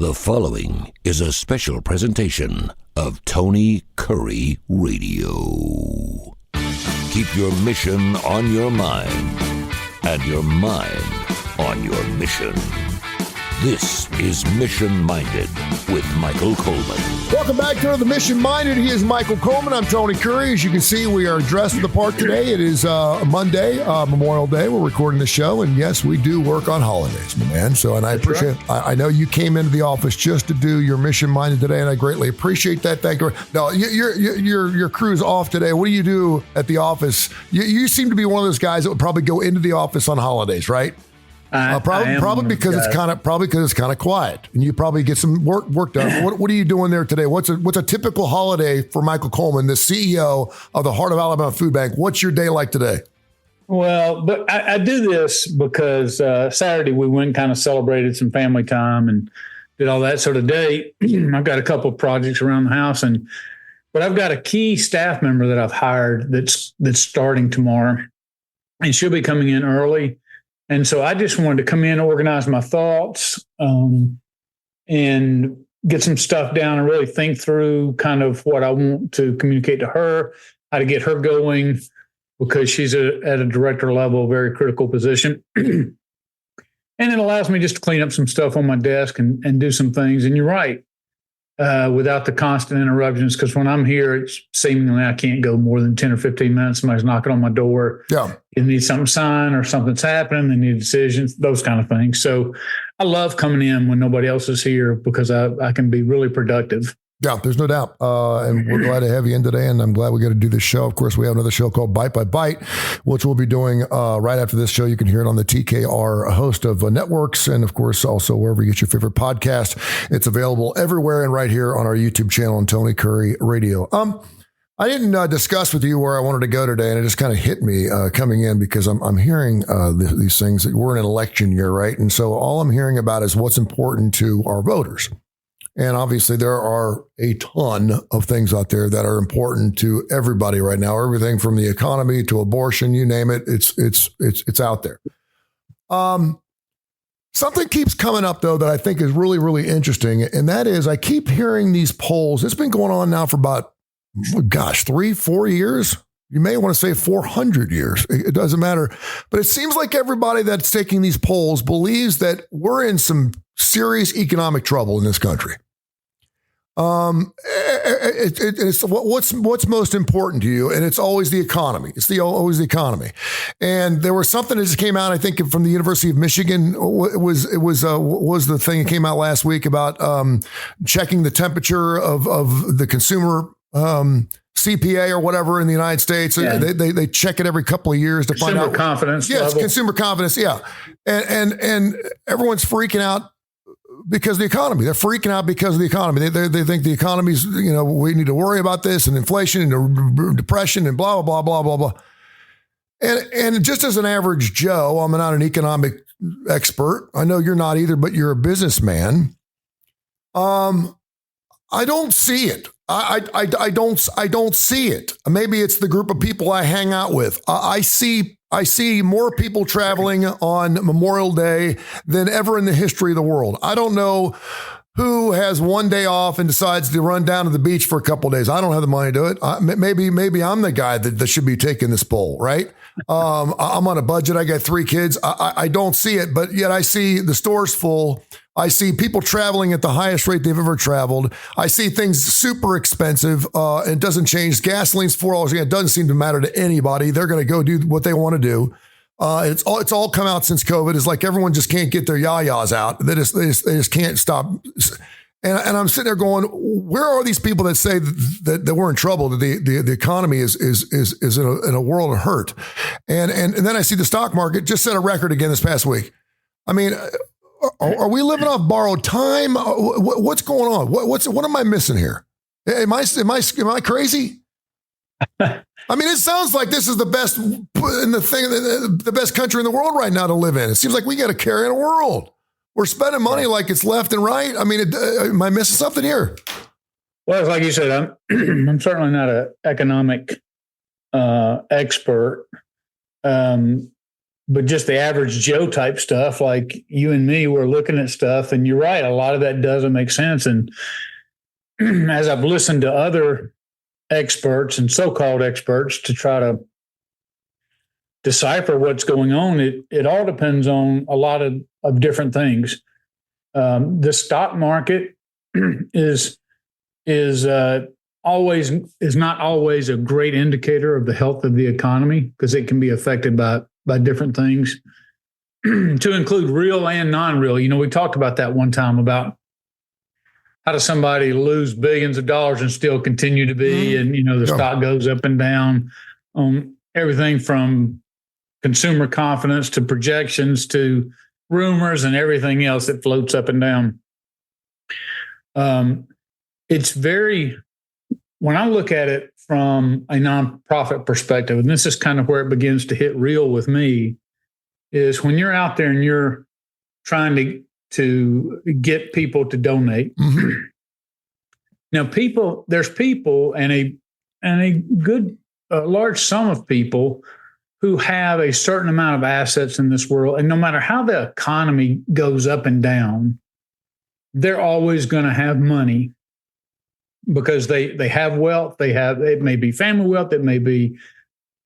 The following is a special presentation of Tony Kurre Radio. Keep your mission on your mind and your mind on your mission. This is Mission Minded with Michael Coleman. Welcome back to the Mission Minded. He is Michael Coleman. I'm Tony Kurre. As you can see, we are dressed for the part today. It is Monday, Memorial Day. We're recording the show, and yes, we do work on holidays, my man. So, and I appreciate. Right. I know you came into the office just to do your Mission Minded today, and I greatly appreciate that. Thank you. No, your crew's off today. What do you do at the office? You seem to be one of those guys that would probably go into the office on holidays, right? Probably because it's kind of quiet, and you probably get some work done. What are you doing there today? What's a typical holiday for Michael Coleman, the CEO of the Heart of Alabama Food Bank? What's your day like today? Well, but I do this because Saturday we went and kind of celebrated some family time and did all that sort of day. I've got a couple of projects around the house, but I've got a key staff member that I've hired that's starting tomorrow, and she'll be coming in early. And so I just wanted to come in, organize my thoughts, and get some stuff down and really think through kind of what I want to communicate to her, how to get her going, because she's at a director level, very critical position. And it allows me just to clean up some stuff on my desk and do some things. And you're right, without the constant interruptions, because when I'm here, it's seemingly I can't go more than 10 or 15 minutes. Somebody's knocking on my door. Yeah. It needs something signed or something's happening. They need decisions, those kind of things. So I love coming in when nobody else is here because I can be really productive. Yeah, there's no doubt. And we're glad to have you in today, and I'm glad we got to do this show. Of course, we have another show called Bite by Bite, which we'll be doing right after this show. You can hear it on the TKR host of networks, and of course, also wherever you get your favorite podcast. It's available everywhere and right here on our YouTube channel on Tony Kurre Radio. I didn't discuss with you where I wanted to go today, and it just kind of hit me coming in because I'm hearing these things. That we're in an election year, right? And so all I'm hearing about is what's important to our voters. And obviously there are a ton of things out there that are important to everybody right now. Everything from the economy to abortion, you name it, it's out there. Something keeps coming up though that I think is really, really interesting. And that is I keep hearing these polls. It's been going on now for about, 3-4 years. You may want to say 400 years. It doesn't matter. But it seems like everybody that's taking these polls believes that we're in some serious economic trouble in this country. It's what's most important to you, and it's always the economy. It's always the economy. And there was something that just came out, I think, from the University of Michigan. It was the thing that came out last week about checking the temperature of the consumer CPA or whatever in the United States. Yeah. They check it every couple of years to find out consumer confidence. Yes, level. Consumer confidence. Yeah, and everyone's freaking out because of the economy. They're freaking out because of the economy. They think the economy's, we need to worry about this and inflation and depression and blah, blah, blah, blah, blah. And just as an average Joe, I'm not an economic expert. I know you're not either, but you're a businessman. I don't see it. I don't see it. Maybe it's the group of people I hang out with. I see more people traveling on Memorial Day than ever in the history of the world. I don't know who has one day off and decides to run down to the beach for a couple of days. I don't have the money to do it. Maybe I'm the guy that should be taking this poll, right? I'm on a budget. I got 3 kids. I don't see it, but yet I see the stores full. I see people traveling at the highest rate they've ever traveled. I see things super expensive. It doesn't change. Gasoline's $4 again. It doesn't seem to matter to anybody. They're going to go do what they want to do. It's all come out since COVID. It's like everyone just can't get their yayas out. They just can't stop. And I'm sitting there going, where are these people that say that we're in trouble, that the economy is in a world of hurt? And then I see the stock market just set a record again this past week. I mean, are we living off borrowed time? What's going on? What am I missing here? Am I crazy? I mean, it sounds like this is the best the best country in the world right now to live in. It seems like we got to carry the world. We're spending money like it's left and right. I mean, am I missing something here? Well, it's like you said, I'm certainly not an economic expert. but just the average Joe type stuff, like you and me, we're looking at stuff, and you're right, a lot of that doesn't make sense. And as I've listened to other experts and so-called experts to try to decipher what's going on, it all depends on a lot of different things. The stock market is not always a great indicator of the health of the economy, because it can be affected by different things, to include real and non-real. We talked about that one time about how does somebody lose billions of dollars and still continue to be, and the stock goes up and down on everything from consumer confidence to projections to rumors and everything else that floats up and down. When I look at it from a nonprofit perspective, and this is kind of where it begins to hit real with me, is when you're out there and you're trying to get people to donate. Mm-hmm. Now, there's people and a good large sum of people who have a certain amount of assets in this world, and no matter how the economy goes up and down, they're always going to have money, because they have wealth. It may be family wealth. It may be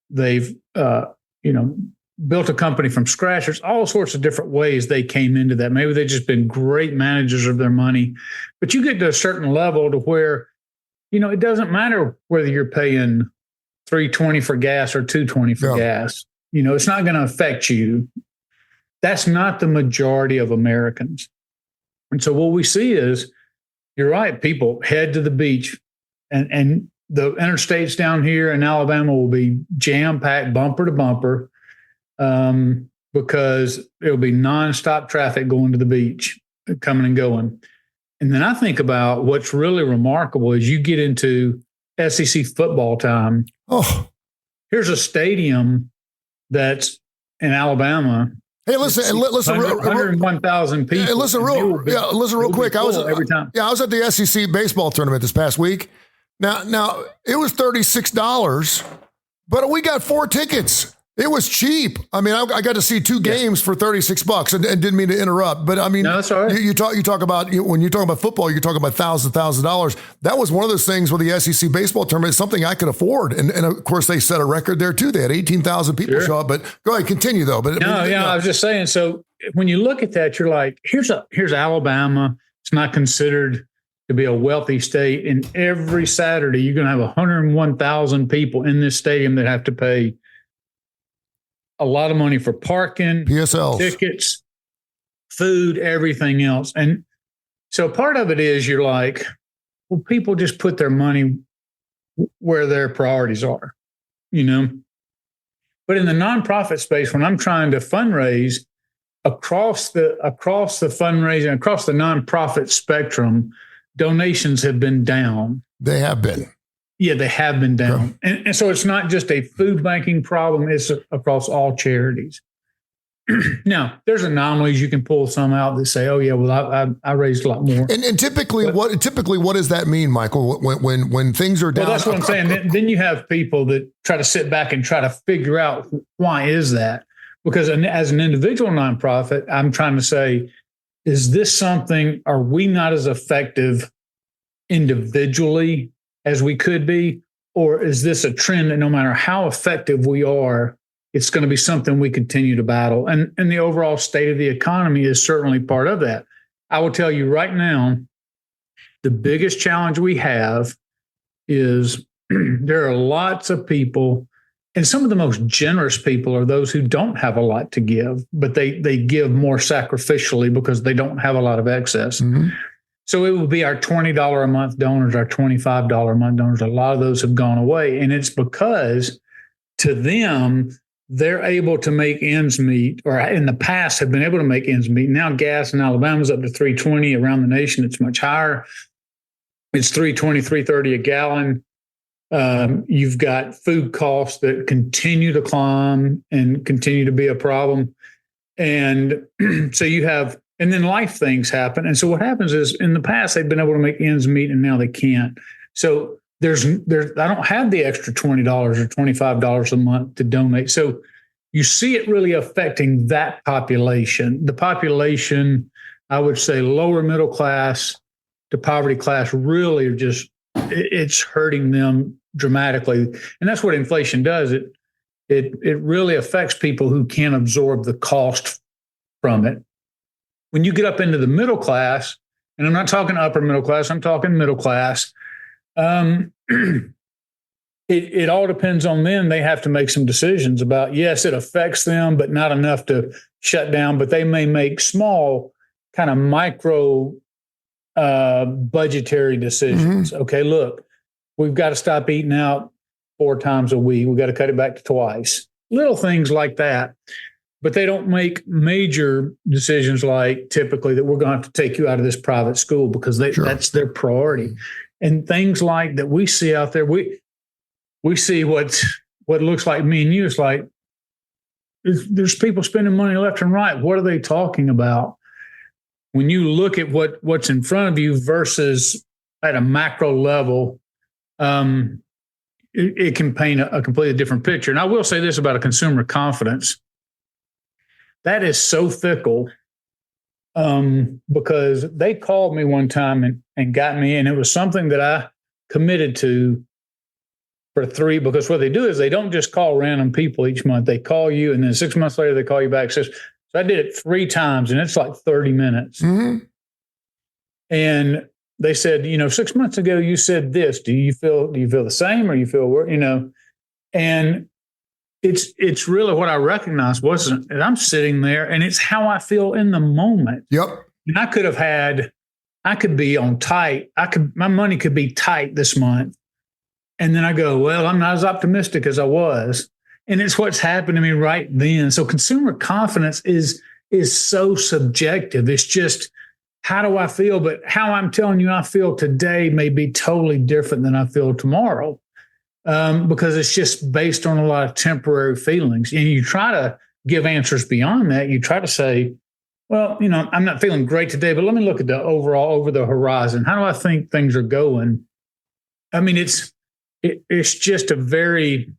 they've built a company from scratch. There's all sorts of different ways they came into that. Maybe they've just been great managers of their money. But you get to a certain level to where, it doesn't matter whether you're paying $3.20 for gas or $2.20 for gas. It's not going to affect you. That's not the majority of Americans. And so what we see is, you're right, people head to the beach, and the interstates down here in Alabama will be jam-packed bumper to bumper, because it'll be nonstop traffic going to the beach, coming and going. And then I think about what's really remarkable is you get into SEC football time. Oh, here's a stadium that's in Alabama. Hey, listen, 101,000 people. Hey, listen real quick. I was at the SEC baseball tournament this past week. Now it was $36, but we got 4 tickets. It was cheap. I mean, I got to see 2 games for $36, and didn't mean to interrupt. But I mean, no, that's all right. You talk about, when you talk about football, you're talking about $1,000. That was one of those things with the SEC baseball tournament. It's something I could afford, and of course they set a record there too. They had 18,000 people show up. But go ahead, continue though. But I was just saying. So when you look at that, you're like, here's Alabama. It's not considered to be a wealthy state, and every Saturday you're going to have 101,000 people in this stadium that have to pay a lot of money for parking, PSLs, tickets, food, everything else. And so part of it is you're like, well, people just put their money where their priorities are, But in the nonprofit space, when I'm trying to fundraise across the fundraising, across the nonprofit spectrum, donations have been down. They have been. Yeah, they have been down. And so it's not just a food banking problem, it's across all charities. Now, there's anomalies. You can pull some out that say, oh, yeah, well, I raised a lot more. And typically, what does that mean, Michael, when things are down? Well, that's what I'm saying. Then you have people that try to sit back and try to figure out why is that? Because as an individual nonprofit, I'm trying to say, is this something, are we not as effective individually as we could be? Or is this a trend that no matter how effective we are, it's going to be something we continue to battle? And the overall state of the economy is certainly part of that. I will tell you right now, the biggest challenge we have is there are lots of people, and some of the most generous people are those who don't have a lot to give, but they give more sacrificially because they don't have a lot of excess. Mm-hmm. So it will be our $20 a month donors, our $25 a month donors. A lot of those have gone away. And it's because to them, they're able to make ends meet, or in the past have been able to make ends meet. Now gas in Alabama is up to $3.20. Around the nation, it's much higher. It's $3.20, $3.30 a gallon. You've got food costs that continue to climb and continue to be a problem. And so you have, and then life things happen. And so what happens is in the past, they've been able to make ends meet and now they can't. So I don't have the extra $20 or $25 a month to donate. So you see it really affecting that population. The population, I would say lower middle class to poverty class, really are just, it's hurting them dramatically. And that's what inflation does. It really affects people who can't absorb the cost from it. When you get up into the middle class, and I'm not talking upper middle class, I'm talking middle class, it all depends on them. They have to make some decisions about, yes, it affects them, but not enough to shut down. But they may make small kind of micro budgetary decisions. Mm-hmm. Okay, look, we've got to stop eating out 4 times a week. We've got to cut it back to twice. Little things like that. But they don't make major decisions like typically that we're going to have to take you out of this private school because that's their priority. And things like that we see out there, we see what looks like me and you. It's like there's people spending money left and right. What are they talking about? When you look at what's in front of you versus at a macro level, it can paint a completely different picture. And I will say this about a consumer confidence. That is so fickle because they called me one time and got me, and it was something that I committed to for 3, because what they do is they don't just call random people each month. They call you, and then 6 months later, they call you back. So I did it 3 times, and it's like 30 minutes. Mm-hmm. And they said, 6 months ago, you said this. Do you feel the same, or you feel worse? And it's really what I recognized wasn't, and I'm sitting there and it's how I feel in the moment. Yep. And I could be on tight. My money could be tight this month. And then I go, well, I'm not as optimistic as I was. And it's what's happened to me right then. So consumer confidence is so subjective. It's just, how do I feel? But how I'm telling you I feel today may be totally different than I feel tomorrow. Because it's just based on a lot of temporary feelings. And you try to give answers beyond that. You try to say, well, I'm not feeling great today, but let me look at the overall over the horizon. How do I think things are going? I mean, it's just a very,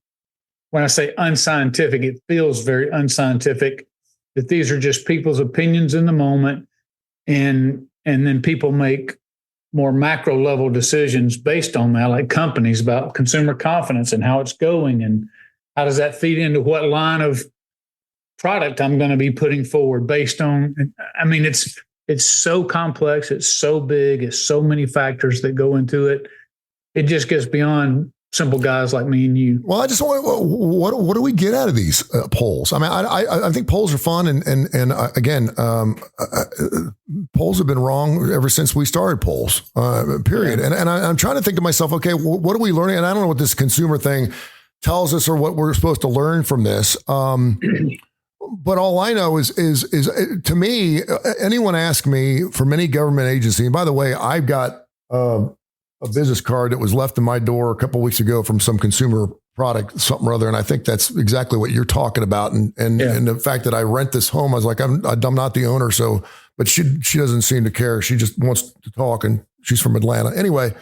when I say unscientific, it feels very unscientific that these are just people's opinions in the moment. And then people make more macro level decisions based on that, like companies, about consumer confidence and how it's going and how does that feed into what line of product I'm going to be putting forward based on. I mean, it's so complex. It's so big. It's so many factors that go into it. It just gets beyond simple guys like me and you. Well, I just want, what do we get out of these polls? I mean, I think polls are fun. And again, polls have been wrong ever since we started polls, period. Yeah. And I'm trying to think to myself, okay, what are we learning? And I don't know what this consumer thing tells us or what we're supposed to learn from this. But all I know is to me, anyone ask me from any government agency, and by the way, I've got, a business card that was left in my door a couple of weeks ago from some consumer product, something or other. And I think that's exactly what you're talking about. And the fact that I rent this home, I was like, I'm not the owner. So, but she doesn't seem to care. She just wants to talk, and she's from Atlanta. Anyway,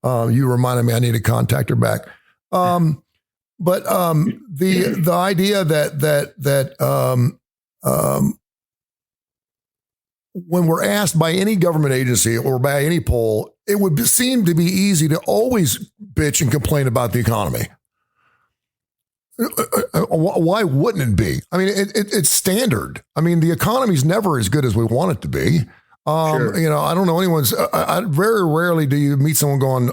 you reminded me I need to contact her back. But the idea that when we're asked by any government agency or by any poll, it would seem to be easy to always bitch and complain about the economy. Why wouldn't it be? I mean, it's standard. I mean, the economy's never as good as we want it to be. Sure. I don't know anyone's. I very rarely do you meet someone going,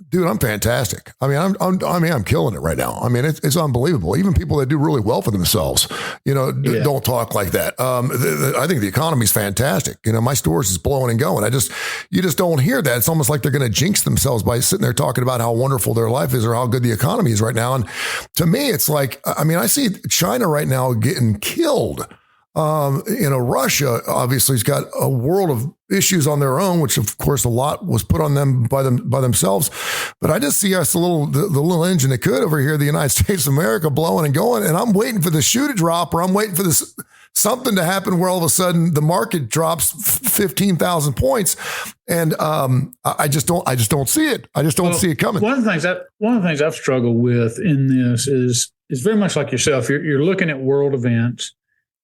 dude, I'm fantastic. I mean, I'm killing it right now. I mean, it's unbelievable. Even people that do really well for themselves, don't talk like that. I think the economy's fantastic. My stores is blowing and going. You just don't hear that. It's almost like they're going to jinx themselves by sitting there talking about how wonderful their life is or how good the economy is right now. And to me, it's like, I mean, I see China right now getting killed. Russia obviously has got a world of issues on their own, which of course a lot was put on them by themselves. But I just see us the little engine that could over here, the United States of America, blowing and going. And I'm waiting for the shoe to drop, or I'm waiting for this something to happen where all of a sudden the market drops 15,000 points. And I just don't see it. I just don't see it coming. One of the things I've struggled with in this is is very much like yourself. You're looking at world events,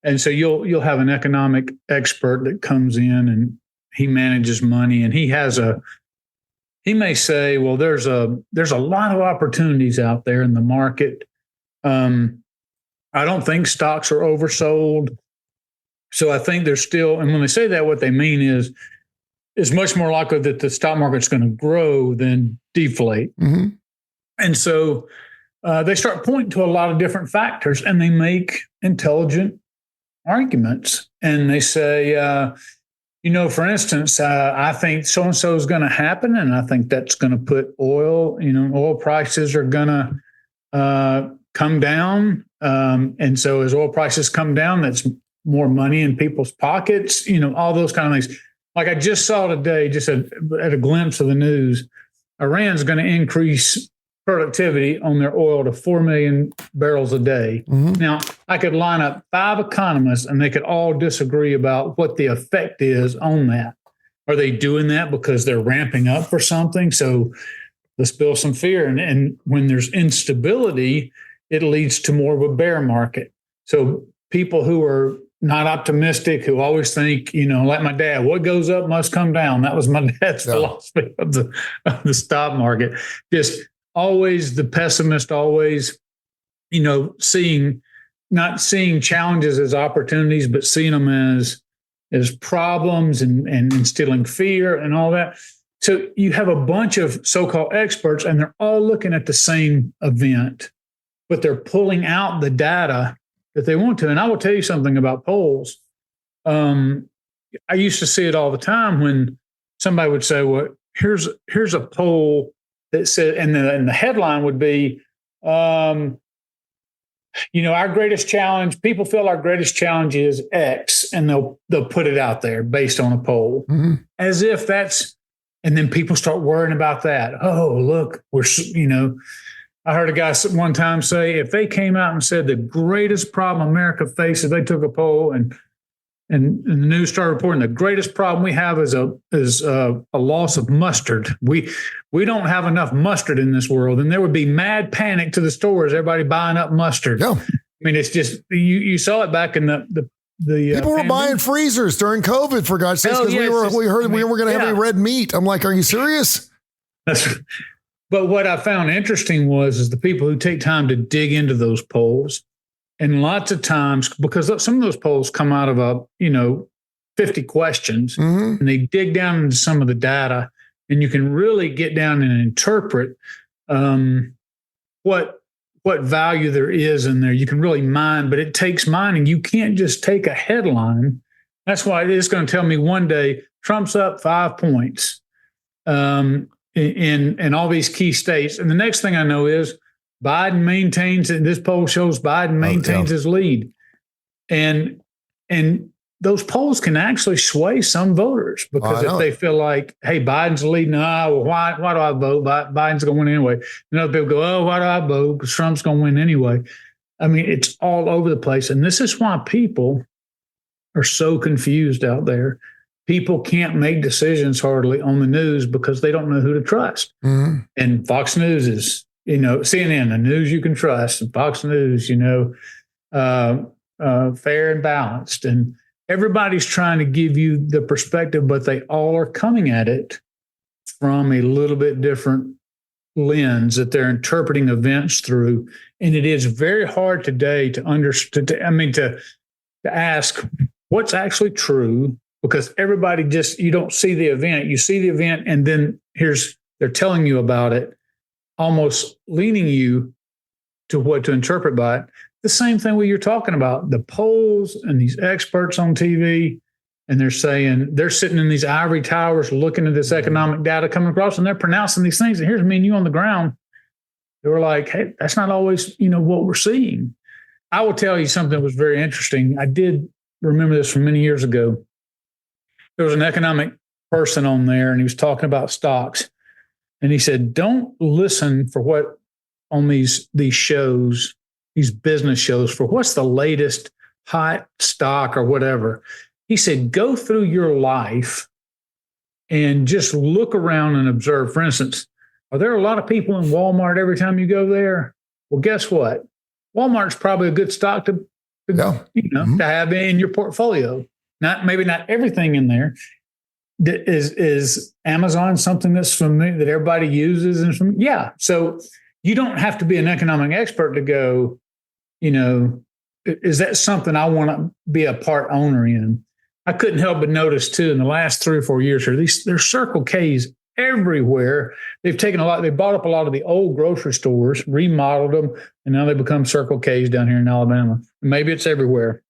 and so you'll have an economic expert that comes in and he manages money, and he may say, well, there's a lot of opportunities out there in the market. I don't think stocks are oversold. So I think there's still, and when they say that, what they mean is it's much more likely that the stock market's going to grow than deflate. Mm-hmm. And so they start pointing to a lot of different factors, and they make intelligent arguments. And they say, for instance, I think so-and-so is going to happen, and I think that's going to put oil prices are going to come down. And so as oil prices come down, that's more money in people's pockets, all those kind of things. Like I just saw today, just at a glimpse of the news, Iran's going to increase productivity on their oil to 4 million barrels a day. Mm-hmm. Now, I could line up 5 economists and they could all disagree about what the effect is on that. Are they doing that because they're ramping up for something? So let's build some fear. And when there's instability, it leads to more of a bear market. So people who are not optimistic, who always think, like my dad, what goes up must come down. That was my dad's philosophy of the stock market. Just always the pessimist, always, not seeing challenges as opportunities, but seeing them as problems and instilling fear and all that. So you have a bunch of so-called experts, and they're all looking at the same event, but they're pulling out the data that they want to. And I will tell you something about polls. I used to see it all the time when somebody would say, well, here's a poll that said, and the headline would be, our greatest challenge, people feel our greatest challenge is X, and they'll put it out there based on a poll, mm-hmm. as if that's, and then people start worrying about that. Oh, look, I heard a guy one time say, if they came out and said the greatest problem America faces, they took a poll and the news started reporting the greatest problem we have is a loss of mustard. We don't have enough mustard in this world, and there would be mad panic to the stores, everybody buying up mustard. Yeah. I mean, it's just you saw it back in the people were buying freezers during COVID, for God's sakes, because we heard we were going to have any red meat. I'm like, are you serious? But what I found interesting is the people who take time to dig into those polls, and lots of times, because some of those polls come out of 50 questions, mm-hmm. and they dig down into some of the data, and you can really get down and interpret what value there is in there. You can really mine, but it takes mining. You can't just take a headline. That's why it's going to tell me one day Trump's up 5 points. In all these key states. And the next thing I know is Biden maintains, and this poll shows Biden maintains his lead. And those polls can actually sway some voters, because if they feel like, hey, Biden's leading, why do I vote? Biden's going to win anyway. And other people go, oh, why do I vote? Because Trump's going to win anyway. I mean, it's all over the place. And this is why people are so confused out there. People can't make decisions hardly on the news because they don't know who to trust. Mm-hmm. And Fox News is, CNN, the news you can trust, and Fox News, fair and balanced. And everybody's trying to give you the perspective, but they all are coming at it from a little bit different lens that they're interpreting events through. And it is very hard today to understand, to ask what's actually true, because everybody you don't see the event. You see the event, and then they're telling you about it, almost leaning you to what to interpret by it. The same thing you're talking about, the polls and these experts on TV, and they're saying they're sitting in these ivory towers looking at this economic data coming across, and they're pronouncing these things. And here's me and you on the ground. They were like, hey, that's not always, what we're seeing. I will tell you something that was very interesting. I did remember this from many years ago. There was an economic person on there, and he was talking about stocks. And he said, don't listen for what on these shows, these business shows, for what's the latest hot stock or whatever. He said, go through your life and just look around and observe. For instance, are there a lot of people in Walmart every time you go there? Well, guess what? Walmart's probably a good stock to to have in your portfolio. Maybe not everything in there. Is Amazon something that's familiar that everybody uses? And so you don't have to be an economic expert to go, is that something I want to be a part owner in? I couldn't help but notice too in the last 3 or 4 years there's Circle K's everywhere. They've bought up a lot of the old grocery stores, remodeled them, and now they become Circle K's down here in Alabama. Maybe it's everywhere.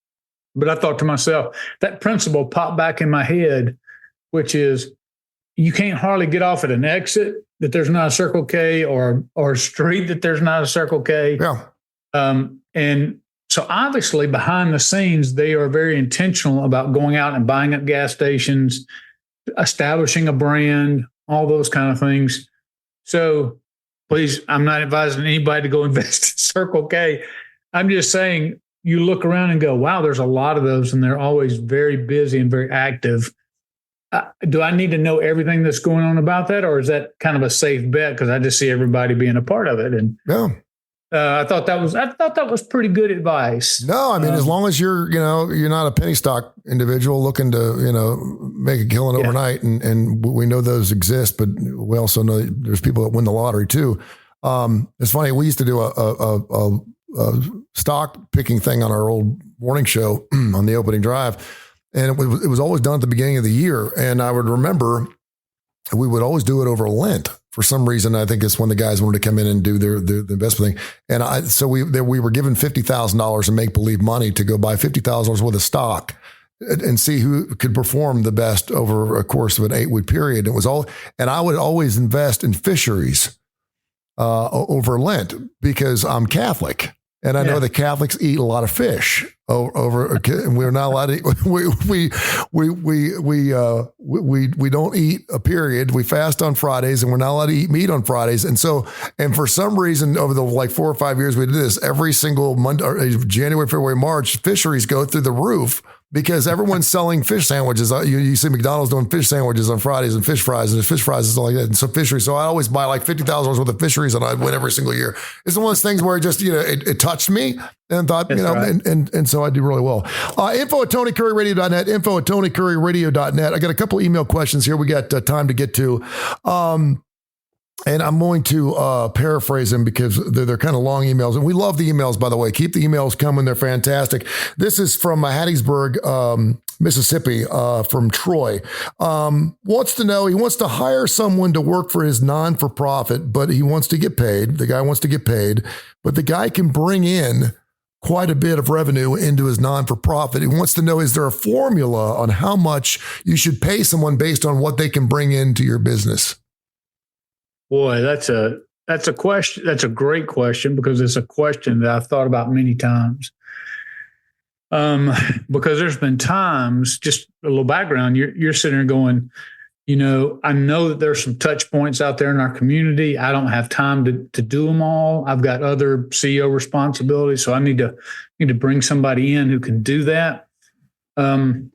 But I thought to myself, that principle popped back in my head, which is you can't hardly get off at an exit that there's not a Circle K or a street that there's not a Circle K. Yeah. And so obviously behind the scenes, they are very intentional about going out and buying up gas stations, establishing a brand, all those kind of things. So please, I'm not advising anybody to go invest in Circle K. I'm just saying you look around and go, wow, there's a lot of those and they're always very busy and very active. Do I need to know everything that's going on about that? Or is that kind of a safe bet? Because I just see everybody being a part of it. And I thought that was pretty good advice. No, I mean, as long as you're not a penny stock individual looking to, make a killing overnight. And we know those exist, but we also know there's people that win the lottery too. It's funny. We used to do a stock picking thing on our old morning show on the opening drive. And it was always done at the beginning of the year. And I would remember we would always do it over Lent. For some reason, I think it's when the guys wanted to come in and do the investment thing. And so we were given $50,000 in make-believe money to go buy $50,000 worth of stock and see who could perform the best over a course of an 8-week period. And I would always invest in fisheries over Lent because I'm Catholic. And I know that Catholics eat a lot of fish and we're not allowed to eat. We don't eat a period. We fast on Fridays and we're not allowed to eat meat on Fridays. And for some reason over the 4 or 5 years we did this every single month, January, February, March, fisheries go through the roof because everyone's selling fish sandwiches. You see McDonald's doing fish sandwiches on Fridays and fish fries and fish fries and stuff like that. And so fisheries. So I always buy like $50,000 worth of fisheries and I'd win every single year. It's one of those things where it just, it touched me and thought, right. and so I do really well. Info at TonyCurryRadio.net, info at TonyCurryRadio.net. I got a couple email questions here. We got time to get to. And I'm going to paraphrase them because they're kind of long emails. And we love the emails, by the way. Keep the emails coming. They're fantastic. This is from Hattiesburg, Mississippi, from Troy. Wants to know, he wants to hire someone to work for his non-for-profit, but he wants to get paid. The guy wants to get paid, but the guy can bring in quite a bit of revenue into his non-for-profit. He wants to know, is there a formula on how much you should pay someone based on what they can bring into your business? Boy, that's a question. That's a great question because it's a question that I've thought about many times. Because there's been times, just a little background, you're sitting there going, I know that there's some touch points out there in our community. I don't have time to do them all. I've got other CEO responsibilities, so I need to bring somebody in who can do that. And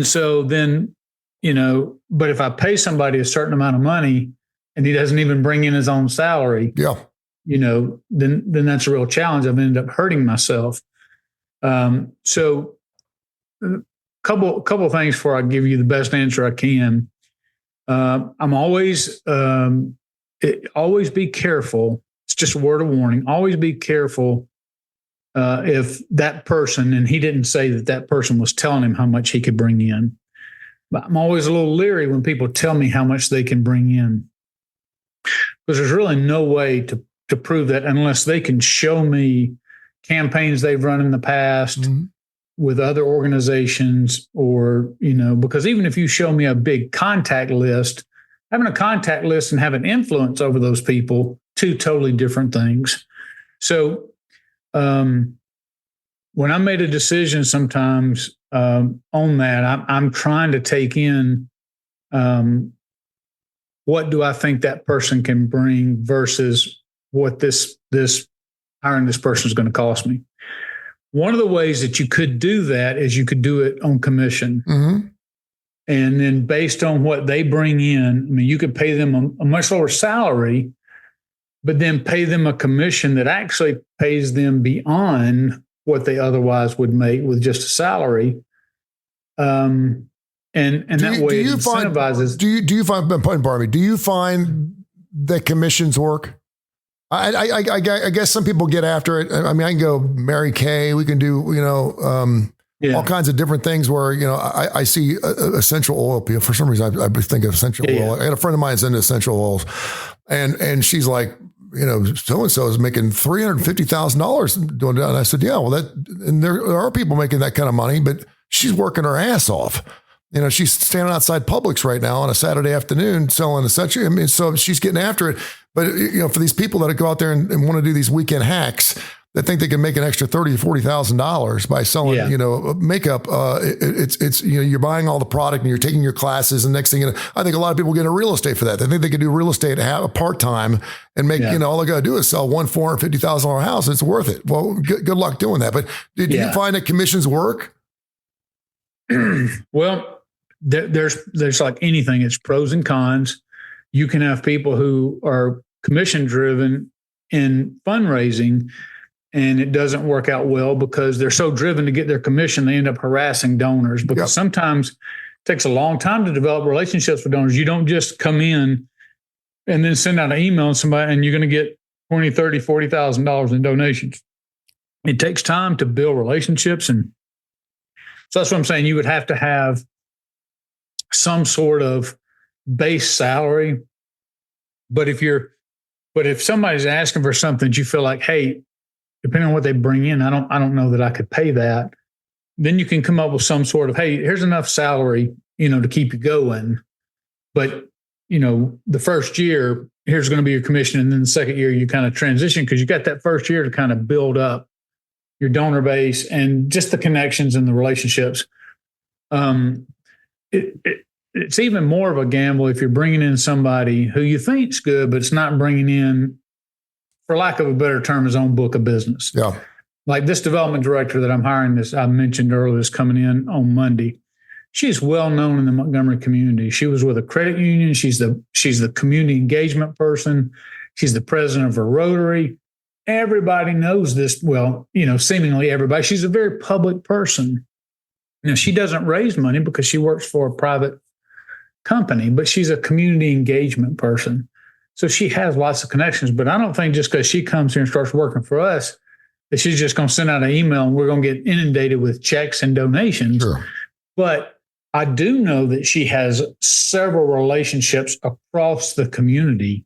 so then, but if I pay somebody a certain amount of money, and he doesn't even bring in his own salary, then that's a real challenge. I've ended up hurting myself. So a couple of things before I give you the best answer I can. I'm always be careful. It's just a word of warning. Always be careful if that person, and he didn't say that person was telling him how much he could bring in. But I'm always a little leery when people tell me how much they can bring in. Because there's really no way to prove that unless they can show me campaigns they've run in the past with other organizations or, because even if you show me a big contact list, having a contact list and having influence over those people, two totally different things. So when I made a decision sometimes on that, I'm trying to take in what do I think that person can bring versus what this hiring this person is going to cost me. One of the ways that you could do that is you could do it on commission. Mm-hmm. And then based on what they bring in, you could pay them a much lower salary, but then pay them a commission that actually pays them beyond what they otherwise would make with just a salary. And that way it incentivizes. Do you find, pardon me, do you find that commissions work? I guess some people get after it. I mean, I can go Mary Kay. We can do, all kinds of different things where, I see essential oil. For some reason, I think of essential oil. I had a friend of mine that's into essential oils, and she's like, so-and-so is making $350,000 doing that. And I said, yeah, well, and there are people making that kind of money, but she's working her ass off. She's standing outside Publix right now on a Saturday afternoon selling essential. I mean, so she's getting after it. But, for these people that go out there and want to do these weekend hacks that think they can make an extra $30,000 or $40,000 by selling, makeup, it's you're buying all the product and you're taking your classes. And next thing I think a lot of people get into real estate for that. They think they can do real estate, have a part-time and make, all they got to do is sell one $450,000 house. It's worth it. Well, good luck doing that. But do you find that commissions work? Well, there's like anything. It's pros and cons. You can have people who are commission driven in fundraising and it doesn't work out well because they're so driven to get their commission. They end up harassing donors because sometimes it takes a long time to develop relationships with donors. You don't just come in and then send out an email to somebody and you're going to get $20,000, $30,000, $40,000 in donations. It takes time to build relationships. And so that's what I'm saying. You would have to have some sort of base salary. But if somebody's asking for something that you feel like, hey, depending on what they bring in, I don't know that I could pay that. Then you can come up with some sort of, hey, here's enough salary, to keep you going. But, the first year, here's going to be your commission. And then the second year, you kind of transition because you got that first year to kind of build up your donor base and just the connections and the relationships. It's even more of a gamble if you're bringing in somebody who you think's good, but it's not bringing in, for lack of a better term, his own book of business. Yeah. Like this development director that I'm hiring, I mentioned earlier, is coming in on Monday. She's well known in the Montgomery community. She was with a credit union. She's the community engagement person. She's the president of a Rotary. Everybody knows this. Well, seemingly everybody. She's a very public person. She doesn't raise money because she works for a private company, but she's a community engagement person. So she has lots of connections, but I don't think just because she comes here and starts working for us that she's just going to send out an email and we're going to get inundated with checks and donations. Sure. But I do know that she has several relationships across the community,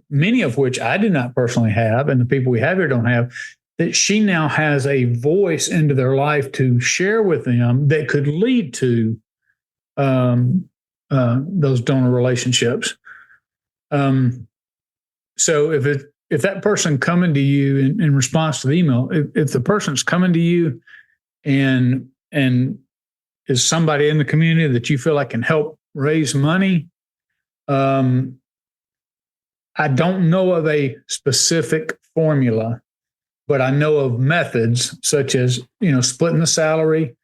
many of which I do not personally have, and the people we have here don't have, that she now has a voice into their life to share with them that could lead to those donor relationships. So if that person coming to you in response to the email, if the person's coming to you and is somebody in the community that you feel like can help raise money, I don't know of a specific formula, but I know of methods such as, splitting the salary.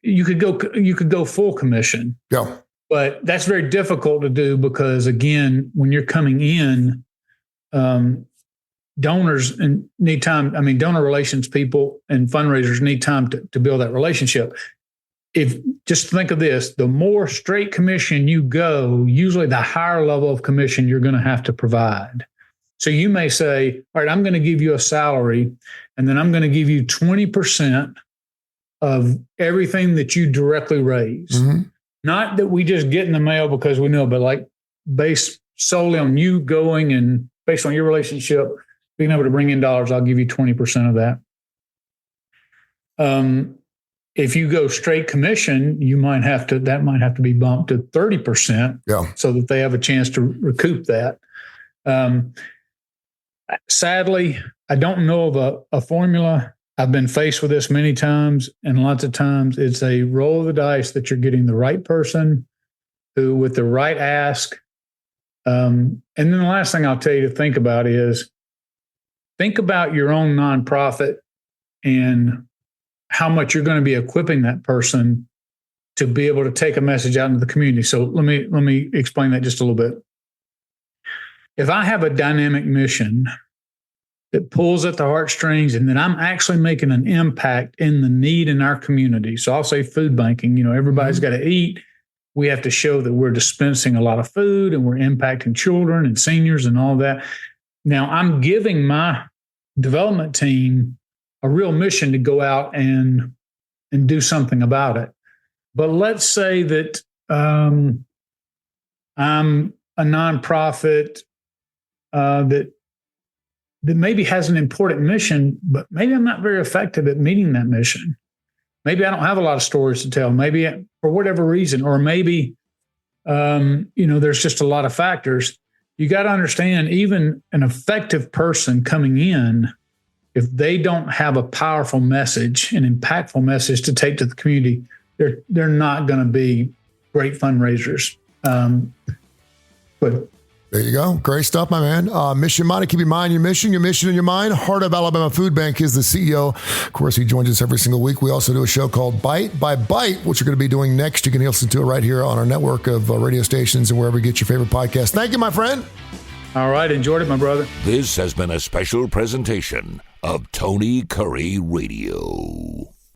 You could go full commission. Yeah. But that's very difficult to do because, again, when you're coming in, donors need time. I mean, donor relations people and fundraisers need time to build that relationship. Just think of this, the more straight commission you go, usually the higher level of commission you're going to have to provide. So you may say, all right, I'm going to give you a salary, and then I'm going to give you 20% of everything that you directly raise. Mm-hmm. Not that we just get in the mail because we know, but like based solely on you going and based on your relationship, being able to bring in dollars, I'll give you 20% of that. If you go straight commission, that might have to be bumped to 30%, so that they have a chance to recoup that. Sadly, I don't know of a formula. I've been faced with this many times, and lots of times it's a roll of the dice that you're getting the right person who with the right ask. And then the last thing I'll tell you to think about is think about your own nonprofit and how much you're going to be equipping that person to be able to take a message out into the community. So let me explain that just a little bit. if I have a dynamic mission that pulls at the heartstrings and that I'm actually making an impact in the need in our community. So I'll say food banking, everybody's got to eat. We have to show that we're dispensing a lot of food and we're impacting children and seniors and all that. Now I'm giving my development team a real mission to go out and do something about it. But let's say that I'm a nonprofit that maybe has an important mission, but maybe I'm not very effective at meeting that mission. Maybe I don't have a lot of stories to tell, maybe for whatever reason, or maybe, there's just a lot of factors. You got to understand, even an effective person coming in, if they don't have a powerful message, an impactful message to take to the community, they're not going to be great fundraisers. But there you go. Great stuff, my man. Mission in mind, keep in mind your mission in your mind. Heart of Alabama Food Bank is the CEO. Of course, he joins us every single week. We also do a show called Bite by Bite, which we're going to be doing next. You can listen to it right here on our network of radio stations and wherever you get your favorite podcast. Thank you, my friend. All right. Enjoyed it, my brother. This has been a special presentation of Tony Kurre Radio.